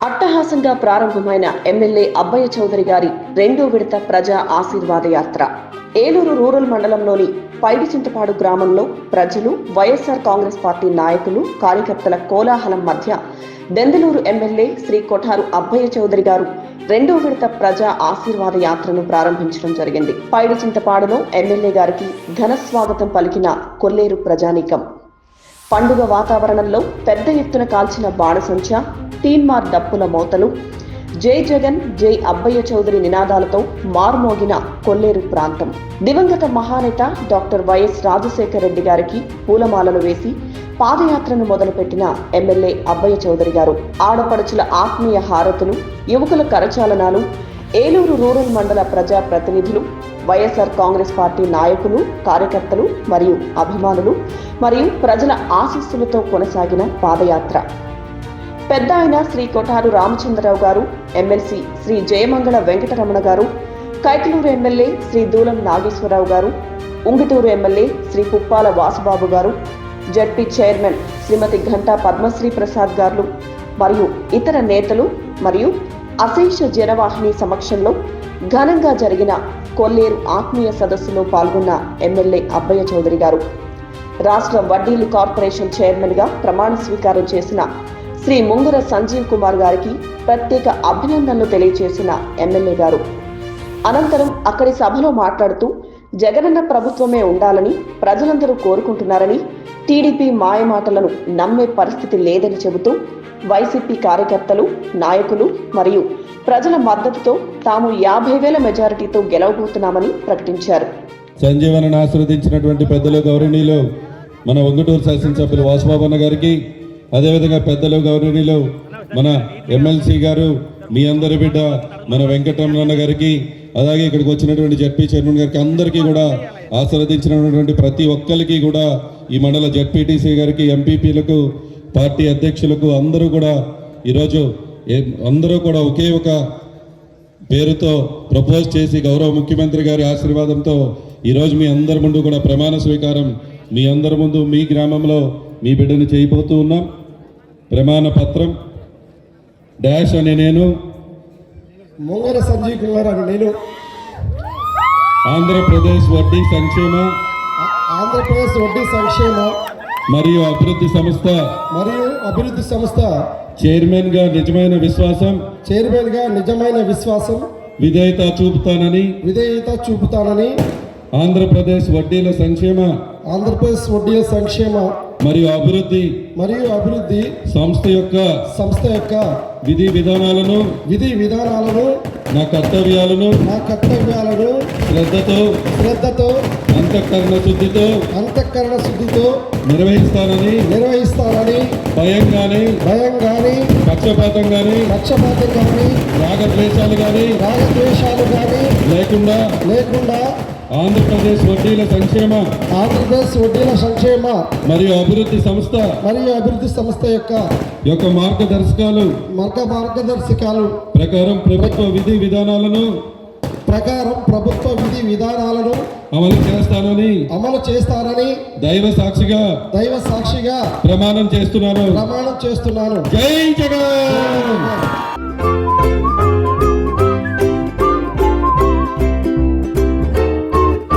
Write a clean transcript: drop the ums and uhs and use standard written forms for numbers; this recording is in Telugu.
అట్టహాసంగా ప్రారంభమైన ఎమ్మెల్యే అబ్బయ్య చౌదరి గారి రెండో విడత ప్రజా ఆశీర్వాద యాత్ర ఏలూరు రూరల్ మండలంలోని పైడిచింతపాడు గ్రామంలో ప్రజలు, వైఎస్ఆర్ కాంగ్రెస్ పార్టీ నాయకులు, కార్యకర్తల కోలాహలం మధ్య దెందులూరు ఎమ్మెల్యే శ్రీ కొఠారు అబ్బయ్య చౌదరి గారు రెండో విడత ప్రజా ఆశీర్వాద యాత్రను ప్రారంభించడం జరిగింది. పైడిచింతపాడులో ఎమ్మెల్యే గారికి ఘన స్వాగతం పలికిన కొల్లేరు ప్రజానీకం. పండుగ వాతావరణంలో పెద్ద ఎత్తున కాల్చిన బాణసంచ, తీన్మార్ డప్పుల మోతలు, జై జగన్, జై అబ్బయ్య చౌదరి నినాదాలతో మార్మోగిన కొల్లేరు ప్రాంతం. దివంగత మహానేత డాక్టర్ వైఎస్ రాజశేఖర రెడ్డి గారికి పూలమాలలు వేసి పాదయాత్రను మొదలుపెట్టిన ఎమ్మెల్యే అబ్బయ్య చౌదరి గారు ఆడపడుచుల ఆత్మీయ హారతులు, యువకుల కరచాలనాలు, ఏలూరు రూరల్ మండల ప్రజా ప్రతినిధులు, వైఎస్ఆర్ కాంగ్రెస్ పార్టీ నాయకులు, కార్యకర్తలు మరియు అభిమానులు మరియు ప్రజల ఆశీస్సులతో కొనసాగిన పాదయాత్ర. పెద్ద ఆయన శ్రీ కొఠారు రామచంద్రరావు గారు, ఎమ్మెల్సీ శ్రీ జయమంగళ వెంకటరమణ గారు, కైకలూరు ఎమ్మెల్యే శ్రీ దూలం నాగేశ్వరరావు గారు, ఉంగిటూరు ఎమ్మెల్యే శ్రీ పుప్పాల వాసుబాబు గారు, జడ్పీ చైర్మన్ శ్రీమతి ఘంటా పద్మశ్రీ ప్రసాద్ గారు మరియు ఇతర నేతలు మరియు అశేష జనవాహిని సమక్షంలో ఘనంగా జరిగిన కొల్లేరు ఆత్మీయ సదస్సులో పాల్గొన్న ఎమ్మెల్యే అబ్బయ్య చౌదరి గారు రాష్ట్ర వడ్డీలు కార్పొరేషన్ చైర్మన్ గా ప్రమాణ స్వీకారం చేసిన శ్రీ ముంగుర సంజీవ్ కుమార్ గారికి ప్రత్యేక అభినందనలు తెలియజేసిన ఎమ్మెల్యే గారు అనంతరం అక్కడి సభలో మాట్లాడుతూ జగనన్న ప్రభుత్వమే ఉండాలని ప్రజలందరూ కోరుకుంటున్నారని, టీడీపీ మాయమాటలను నమ్మే పరిస్థితి లేదని చెబుతూ వైసీపీ కార్యకర్తలు, నాయకులు మరియు ప్రజల మద్దతుతో తాము 50,000 మెజారిటీతో గెలవబోతున్నామని ప్రకటించారు. సంజీవనను ఆశీర్వదించినటువంటి పెద్దలు గౌరవనీయులు మన ఉంగుటూరు శాసనసభ్యులు వాసుబాబన్న గారికి, అదేవిధంగా పెద్దలు గౌరవనీయులు మన ఎమ్మెల్సీ గారు, మీ అందరి బిడ్డ మన వెంకటరమణ గారికి, అలాగే ఇక్కడికి వచ్చినటువంటి జడ్పీ చైర్మన్ గారికి, అందరికీ కూడా ఆశీర్వదించినటువంటి ప్రతి ఒక్కరికి కూడా ఈ మండల జడ్పీటీసీ గారికి, ఎంపీపీలకు, పార్టీ అధ్యక్షులకు అందరూ కూడా ఈరోజు అందరూ కూడా ఒకే ఒక పేరుతో ప్రపోజ్ చేసి గౌరవ ముఖ్యమంత్రి గారి ఆశీర్వాదంతో ఈరోజు మీ అందరి ముందు కూడా ప్రమాణ స్వీకారం మీ అందరి ముందు మీ గ్రామంలో మీ బిడ్డను చేయబోతూ ఉన్నాం. ప్రమాణ పత్రం డాష్ అని నేను ముంగర సంజీవ్ కుమార్ అని నేను ఆంధ్రప్రదేశ్ వడ్డీ సంక్షేమ మరియు అభివృద్ధి సంస్థ చైర్మన్ గా నిజమైన విశ్వాసం విధేయత చూపుతానని ఆంధ్రప్రదేశ్ వడ్డీల సంక్షేమ మరియు అభివృద్ధి సంస్థ యొక్క విధి విధానాలను నా కర్తవ్యాలను శ్రద్ధతో అంతఃకరణ శుద్ధితో నిర్వహిస్తానని భయం గాని పక్షపాతం గాని రాగద్వేషాలు గాని లేకుండా ఆంధ్రప్రదేశ్ వడ్డీల సంక్షేమ మరియు అభివృద్ధి సంస్థ యొక్క మార్గదర్శకాలు ప్రకారం ప్రభుత్వ విధి విధానాలను అమలు చేస్తానని దైవ సాక్షిగా ప్రమాణం చేస్తున్నాను. జై జగన్.